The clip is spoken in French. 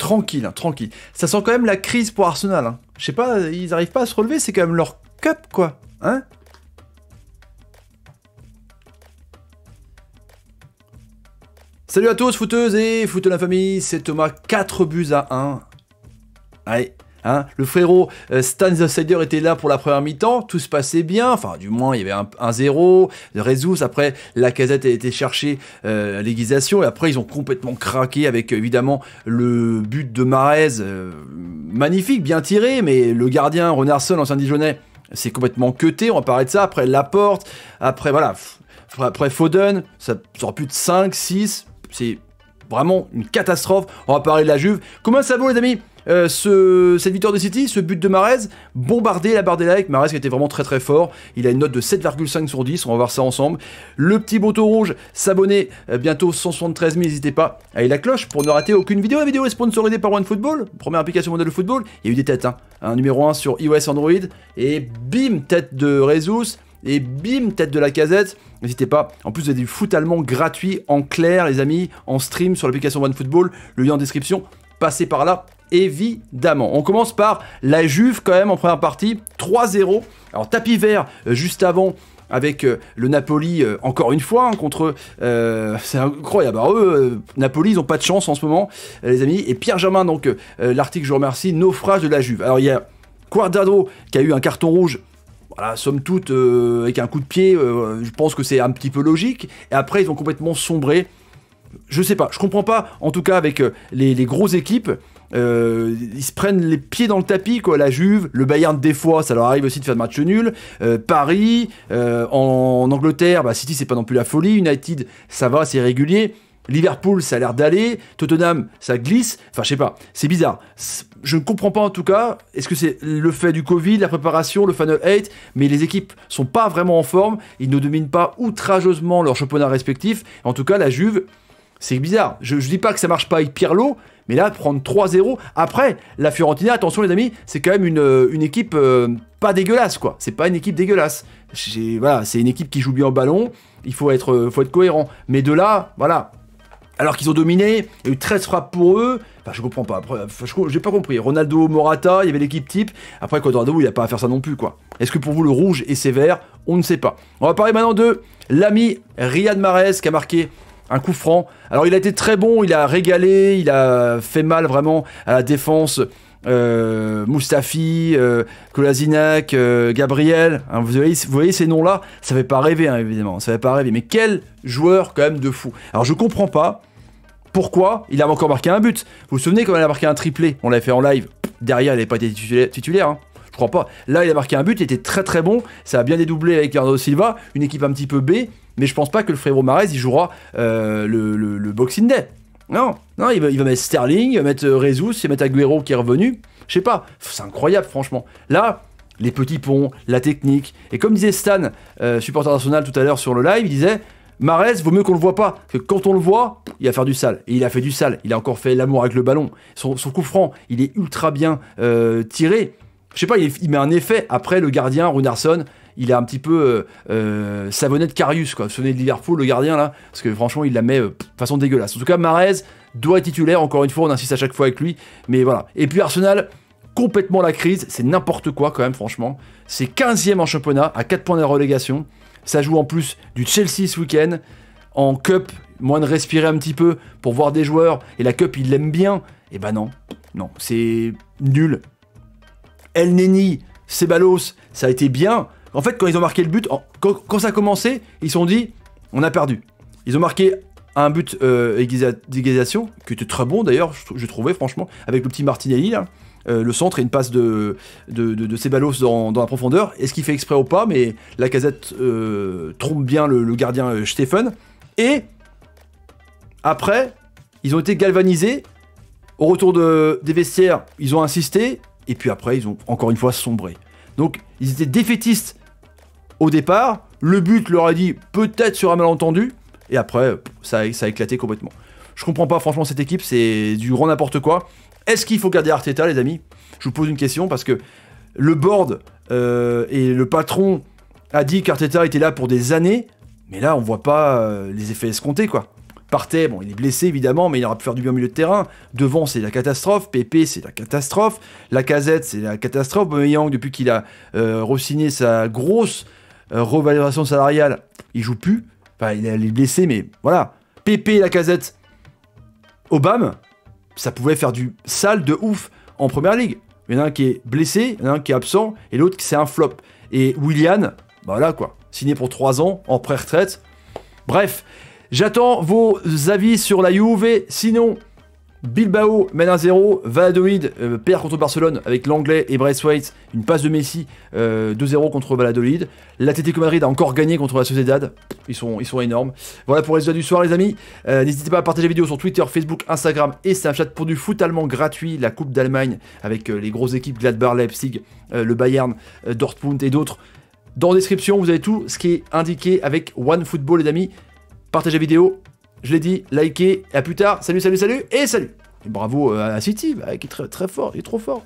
tranquille, hein, tranquille. Ça sent quand même la crise pour Arsenal. Hein. Je sais pas, ils arrivent pas à se relever, c'est quand même leur cup, quoi. Hein? Salut à tous, footeuses et footeux de la famille, c'est Thomas, 4 buts à 1. Allez, hein, le frérot Stan the Sider était là pour la première mi-temps, tout se passait bien, enfin du moins il y avait un 0, Jesus, après Lacazette a été chercher l'aiguisation, et après ils ont complètement craqué avec évidemment le but de Mahrez, magnifique, bien tiré, mais le gardien Runarsson, ancien Dijonais, c'est complètement cuté, on va parler de ça, après Laporte, après voilà, après Foden, ça aurait pu de 5, 6, c'est vraiment une catastrophe, on va parler de la Juve. Comment ça vaut les amis cette victoire de City, ce but de Mahrez, bombardé la barre des likes, Mahrez qui était vraiment très très fort, il a une note de 7,5 sur 10, on va voir ça ensemble. Le petit bouton rouge, s'abonner, bientôt 173 000, n'hésitez pas à aller la cloche pour ne rater aucune vidéo. La vidéo est sponsorisée par OneFootball, première application mondiale de football, il y a eu des têtes, hein. Numéro 1 sur iOS Android, et bim, tête de Jesus, et bim, tête de Lacazette. N'hésitez pas, en plus vous avez du foot allemand gratuit, en clair les amis, en stream sur l'application OneFootball, le lien en description, passez par là. Évidemment. On commence par la Juve quand même en première partie, 3-0. Alors tapis vert juste avant avec le Napoli encore une fois hein, contre... c'est incroyable. Alors eux, Napoli, ils n'ont pas de chance en ce moment, les amis. Et Pierre Germain, donc l'article, je vous remercie, naufrage de la Juve. Alors il y a Cuadrado qui a eu un carton rouge. Voilà, somme toute, avec un coup de pied, je pense que c'est un petit peu logique. Et après, ils ont complètement sombré. Je sais pas, je comprends pas, en tout cas avec les grosses équipes, ils se prennent les pieds dans le tapis, quoi. La Juve, le Bayern des fois, ça leur arrive aussi de faire de match nul. Paris, en Angleterre, bah, City c'est pas non plus la folie. United, ça va, c'est régulier. Liverpool, ça a l'air d'aller. Tottenham, ça glisse. Enfin, je sais pas, c'est bizarre. Je ne comprends pas en tout cas. Est-ce que c'est le fait du Covid, la préparation, le Final 8? Mais les équipes sont pas vraiment en forme. Ils ne dominent pas outrageusement leurs championnats respectifs. En tout cas, la Juve, c'est bizarre. Je dis pas que ça marche pas avec Pirlo, mais là, prendre 3-0. Après, la Fiorentina, attention les amis, c'est quand même une équipe pas dégueulasse, quoi. C'est pas une équipe dégueulasse. Voilà, c'est une équipe qui joue bien au ballon. Il faut être cohérent. Mais de là, voilà. Alors qu'ils ont dominé, il y a eu 13 frappes pour eux. Enfin, je comprends pas. Après, j'ai pas compris. Ronaldo, Morata, il y avait l'équipe type. Après, Cuadrado, il a pas à faire ça non plus, quoi. Est-ce que pour vous, le rouge est sévère? On ne sait pas. On va parler maintenant de l'ami Riyad Mahrez qui a marqué un coup franc. Alors il a été très bon, il a régalé, il a fait mal vraiment à la défense. Mustafi, Kolasinac, Gabriel, hein, vous voyez ces noms-là, ça fait pas rêver hein, évidemment, ça fait pas rêver. Mais quel joueur quand même de fou. Alors je comprends pas pourquoi il a encore marqué un but. Vous vous souvenez quand il a marqué un triplé, on l'avait fait en live. Derrière il n'avait pas été titulaire. Hein. Je crois pas. Là, il a marqué un but, il était très très bon. Ça a bien dédoublé avec Bernardo Silva, une équipe un petit peu B. Mais je pense pas que le frérot Mahrez, il jouera le Boxing Day. Non, il va mettre Sterling, il va mettre Jesus, il va mettre Agüero qui est revenu. Je sais pas, c'est incroyable franchement. Là, les petits ponts, la technique. Et comme disait Stan, supporter d'Arsenal tout à l'heure sur le live, il disait... Mahrez, vaut mieux qu'on le voit pas, parce que quand on le voit, il va faire du sale. Et il a fait du sale, il a encore fait l'amour avec le ballon. Son coup franc, il est ultra bien tiré. Je sais pas, il met un effet. Après, le gardien, Runarsson, il a un petit peu savonnette Karius, quoi. Vous vous souvenez de Liverpool, le gardien, là? Parce que franchement, il la met de façon dégueulasse. En tout cas, Mahrez doit être titulaire. Encore une fois, on insiste à chaque fois avec lui. Mais voilà. Et puis Arsenal, complètement la crise. C'est n'importe quoi, quand même, franchement. C'est 15e en championnat, à 4 points de relégation. Ça joue en plus du Chelsea ce week-end. En Cup, moins de respirer un petit peu pour voir des joueurs. Et la Cup, il l'aime bien. Et ben non, c'est nul. El Neni, Ceballos, ça a été bien. En fait, quand ils ont marqué le but, quand ça a commencé, ils se sont dit, on a perdu. Ils ont marqué un but d'égalisation, qui était très bon d'ailleurs, je trouvais franchement, avec le petit Martinelli là. Le centre et une passe de Ceballos dans la profondeur. Est-ce qu'il fait exprès ou pas? Mais Lacazette trompe bien le gardien Stephen. Et après, ils ont été galvanisés. Au retour des vestiaires, ils ont insisté. Et puis après, ils ont encore une fois sombré. Donc, ils étaient défaitistes au départ. Le but leur a dit peut-être sur un malentendu. Et après, ça a éclaté complètement. Je comprends pas, franchement, cette équipe, c'est du grand n'importe quoi. Est-ce qu'il faut garder Arteta, les amis? Je vous pose une question parce que le board et le patron a dit qu'Arteta était là pour des années, mais là on voit pas les effets escomptés, quoi. Partey, bon, il est blessé évidemment, mais il aura pu faire du bien au milieu de terrain. Devant, c'est la catastrophe. Pepe, c'est la catastrophe. Lacazette, c'est la catastrophe. Aubameyang, depuis qu'il a re-signé sa grosse revalorisation salariale, il joue plus. Enfin, il est blessé, mais voilà. Pepe, Lacazette, Aubame, ça pouvait faire du sale de ouf en première ligue. Il y en a un qui est blessé, il y en a un qui est absent, et l'autre, c'est un flop. Et Willian, bah voilà quoi, signé pour 3 ans, en pré-retraite. Bref, j'attends vos avis sur la Juve. Sinon, Bilbao mène 1-0, Valladolid perd contre Barcelone avec l'anglais et Braithwaite, une passe de Messi, 2-0 contre Valladolid. L'Atlético Madrid a encore gagné contre la Sociedad, ils sont énormes. Voilà pour les résultats du soir les amis, n'hésitez pas à partager la vidéo sur Twitter, Facebook, Instagram et Snapchat pour du foot allemand gratuit, la Coupe d'Allemagne avec les grosses équipes Gladbach, Leipzig, le Bayern, Dortmund et d'autres. Dans la description vous avez tout ce qui est indiqué avec OneFootball les amis, partagez la vidéo. Je l'ai dit, likez, et à plus tard, salut, salut, salut, et salut. Et bravo à City, qui est très fort, il est trop fort.